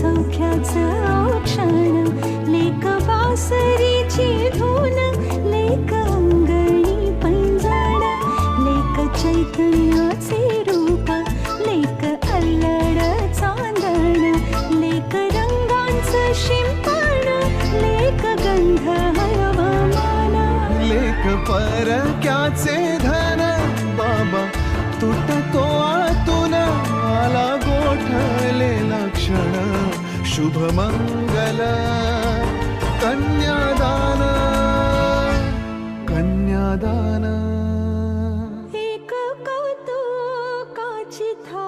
सौख्याचं क्षण, लेक बासरीची धून, लेक अंगणी पैंजण, लेक चैतन्याचे रूप, लेक अल्लड चांदण, लेक रंगांचं शिंपण, लेक गंध हवामान, लेक परक्याचे धन, बाबा तुटतो आतून, आला गोठलेला क्षण, शुभ मंगल कन्यादान, कन्यादान. एक कौतुकाची थाप